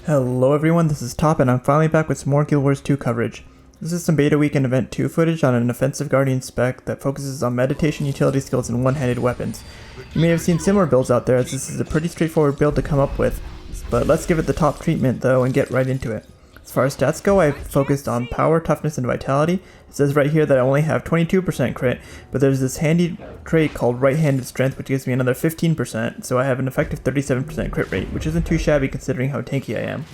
Hello everyone, this is Top and I'm finally back with some more Guild Wars 2 coverage. This is some beta week and event 2 footage on an offensive guardian spec that focuses on meditation, utility skills, and one-handed weapons. You may have seen similar builds out there, as this is a pretty straightforward build to come up with, but let's give it the top treatment though and get right into it. As far as stats go, I focused on power, toughness, and vitality. It says right here that I only have 22% crit, but there's this handy trait called right-handed strength which gives me another 15%, so I have an effective 37% crit rate, which isn't too shabby considering how tanky I am.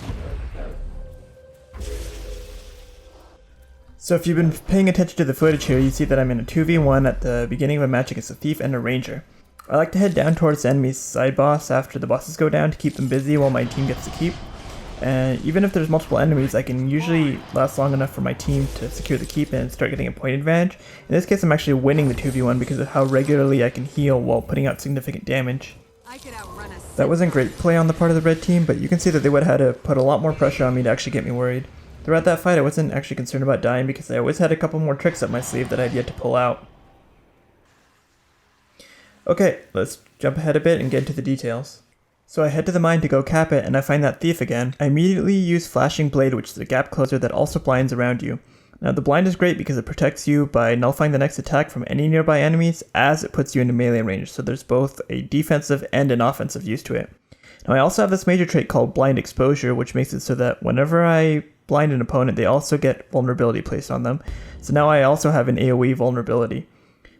So if you've been paying attention to the footage here, you see that I'm in a 2v1 at the beginning of a match against a thief and a ranger. I like to head down towards the enemy's side boss after the bosses go down to keep them busy while my team gets to keep. And even if there's multiple enemies, I can usually last long enough for my team to secure the keep and start getting a point advantage. In this case, I'm actually winning the 2v1 because of how regularly I can heal while putting out significant damage. That wasn't great play on the part of the red team, but you can see that they would have had to put a lot more pressure on me to actually get me worried. Throughout that fight, I wasn't actually concerned about dying because I always had a couple more tricks up my sleeve that I had yet to pull out. Okay, let's jump ahead a bit and get into the details. So I head to the mine to go cap it, and I find that thief again. I immediately use Flashing Blade, which is a gap closer that also blinds around you. Now the blind is great because it protects you by nullifying the next attack from any nearby enemies as it puts you into melee range, so there's both a defensive and an offensive use to it. Now I also have this major trait called Blind Exposure, which makes it so that whenever I blind an opponent, they also get vulnerability placed on them. So now I also have an AoE vulnerability.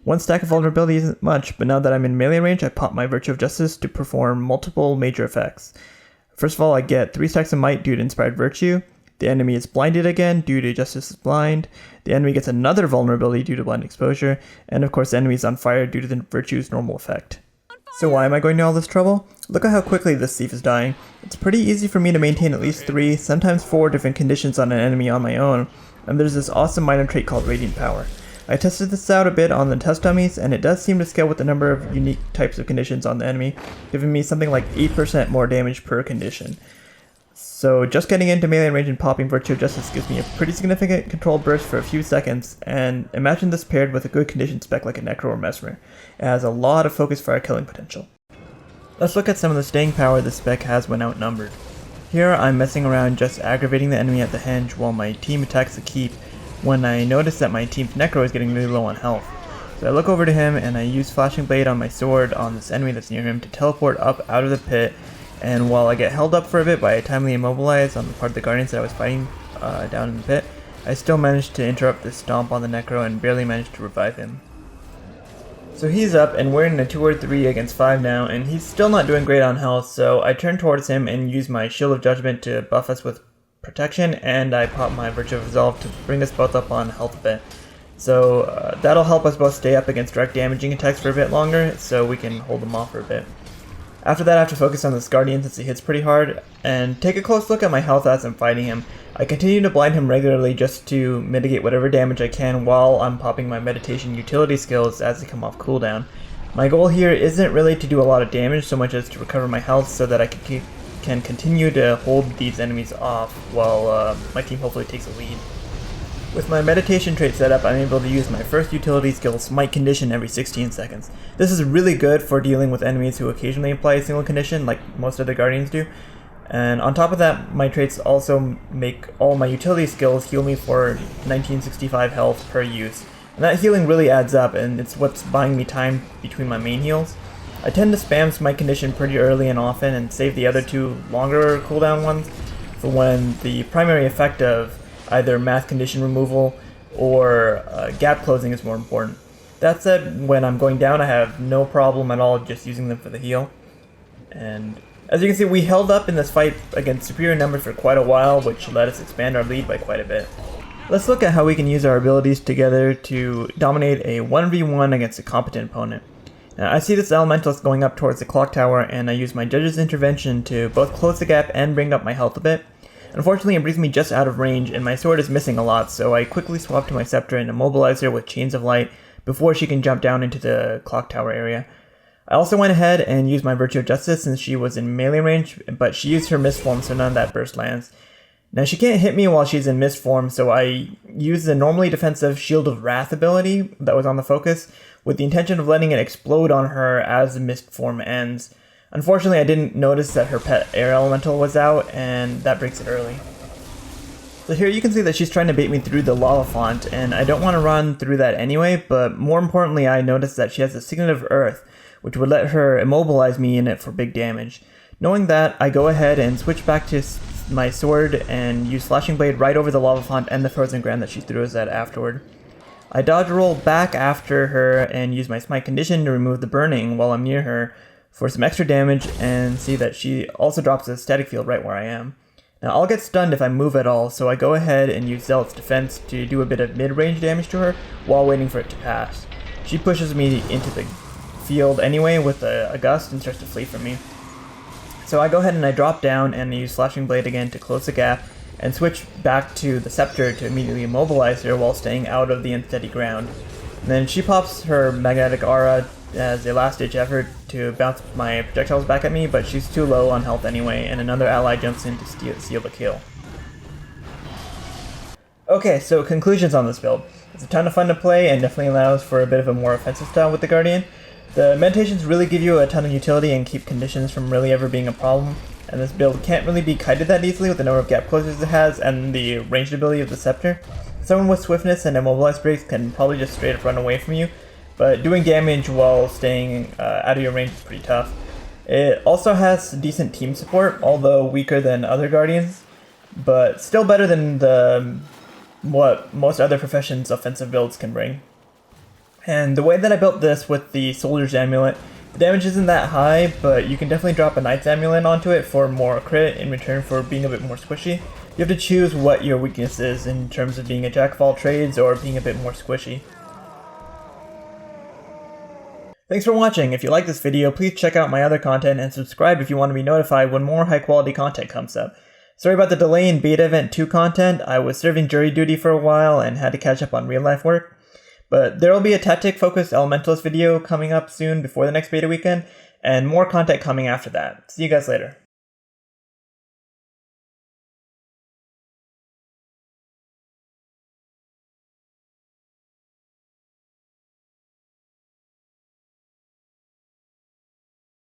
One stack of vulnerability isn't much, but now that I'm in melee range, I pop my Virtue of Justice to perform multiple major effects. First of all, I get 3 stacks of Might due to Inspired Virtue. The enemy is blinded again due to Justice's Blind. The enemy gets another vulnerability due to Blind Exposure. And of course, the enemy is on fire due to the Virtue's normal effect. So why am I going to all this trouble? Look at how quickly this thief is dying. It's pretty easy for me to maintain at least 3, sometimes 4 different conditions on an enemy on my own. And there's this awesome minor trait called Radiant Power. I tested this out a bit on the test dummies, and it does seem to scale with the number of unique types of conditions on the enemy, giving me something like 8% more damage per condition. So just getting into melee range and popping Virtue of Justice gives me a pretty significant control burst for a few seconds, and imagine this paired with a good condition spec like a Necro or Mesmer. It has a lot of focus fire killing potential. Let's look at some of the staying power this spec has when outnumbered. Here I'm messing around just aggravating the enemy at the henge while my team attacks the keep, when I notice that my team's Necro is getting really low on health. So I look over to him and I use Flashing Blade on my sword on this enemy that's near him to teleport up out of the pit, and while I get held up for a bit by a timely immobilize on the part of the Guardians that I was fighting down in the pit, I still managed to interrupt this stomp on the Necro and barely managed to revive him. So he's up and we're in a 2 or 3 against 5 now, and he's still not doing great on health, so I turn towards him and use my Shield of Judgment to buff us with protection, and I pop my Virtue of Resolve to bring us both up on health a bit. So that'll help us both stay up against direct damaging attacks for a bit longer, so we can hold them off for a bit. After that I have to focus on this Guardian since he hits pretty hard, and take a close look at my health as I'm fighting him. I continue to blind him regularly just to mitigate whatever damage I can while I'm popping my meditation utility skills as they come off cooldown. My goal here isn't really to do a lot of damage so much as to recover my health so that I can continue to hold these enemies off while my team hopefully takes a lead. With my meditation trait set up, I'm able to use my first utility skill, Smite Condition, every 16 seconds. This is really good for dealing with enemies who occasionally apply a single condition, like most other Guardians do. And on top of that, my traits also make all my utility skills heal me for 1965 health per use. And that healing really adds up, and it's what's buying me time between my main heals. I tend to spam Smite Condition pretty early and often and save the other 2 longer cooldown ones for when the primary effect of either math condition removal or gap closing is more important. That said, when I'm going down I have no problem at all just using them for the heal. And as you can see, we held up in this fight against superior numbers for quite a while, which let us expand our lead by quite a bit. Let's look at how we can use our abilities together to dominate a 1v1 against a competent opponent. Now, I see this Elementalist going up towards the clock tower, and I use my Judge's Intervention to both close the gap and bring up my health a bit. Unfortunately, it brings me just out of range, and my sword is missing a lot, so I quickly swap to my scepter and immobilize her with Chains of Light before she can jump down into the clock tower area. I also went ahead and used my Virtue of Justice since she was in melee range, but she used her mist form, so none of that burst lands. Now she can't hit me while she's in mist form, so I used the normally defensive Shield of Wrath ability that was on the focus, with the intention of letting it explode on her as the mist form ends. Unfortunately, I didn't notice that her pet air elemental was out, and that breaks it early. So here you can see that she's trying to bait me through the lava font, and I don't want to run through that anyway, but more importantly I noticed that she has a Signet of Earth, which would let her immobilize me in it for big damage. Knowing that, I go ahead and switch back to my sword and use Slashing Blade right over the lava font and the frozen ground that she threw us at afterward. I dodge roll back after her and use my Smite Condition to remove the burning while I'm near her for some extra damage, and see that she also drops a static field right where I am. Now I'll get stunned if I move at all, so I go ahead and use Zealot's Defense to do a bit of mid-range damage to her while waiting for it to pass. She pushes me into the field anyway with a gust and starts to flee from me. So I go ahead and I drop down and use Slashing Blade again to close the gap and switch back to the Scepter to immediately immobilize her while staying out of the unsteady ground. And then she pops her Magnetic Aura as a last-ditch effort to bounce my projectiles back at me, but she's too low on health anyway, and another ally jumps in to seal the kill. Okay, so conclusions on this build. It's a ton of fun to play and definitely allows for a bit of a more offensive style with the Guardian. The meditations really give you a ton of utility and keep conditions from really ever being a problem, and this build can't really be kited that easily with the number of gap closers it has and the ranged ability of the Scepter. Someone with swiftness and immobilized breaks can probably just straight up run away from you, but doing damage while staying out of your range is pretty tough. It also has decent team support, although weaker than other Guardians, but still better than what most other Professions offensive builds can bring. And the way that I built this with the Soldier's Amulet, the damage isn't that high, but you can definitely drop a Knight's Amulet onto it for more crit in return for being a bit more squishy. You have to choose what your weakness is in terms of being a jack of all trades or being a bit more squishy. Thanks for watching. If you like this video, please check out my other content and subscribe if you want to be notified when more high quality content comes up. Sorry about the delay in Beta Event 2 content. I was serving jury duty for a while and had to catch up on real life work. But there will be a tactic focused Elementalist video coming up soon before the next beta weekend, and more content coming after that. See you guys later.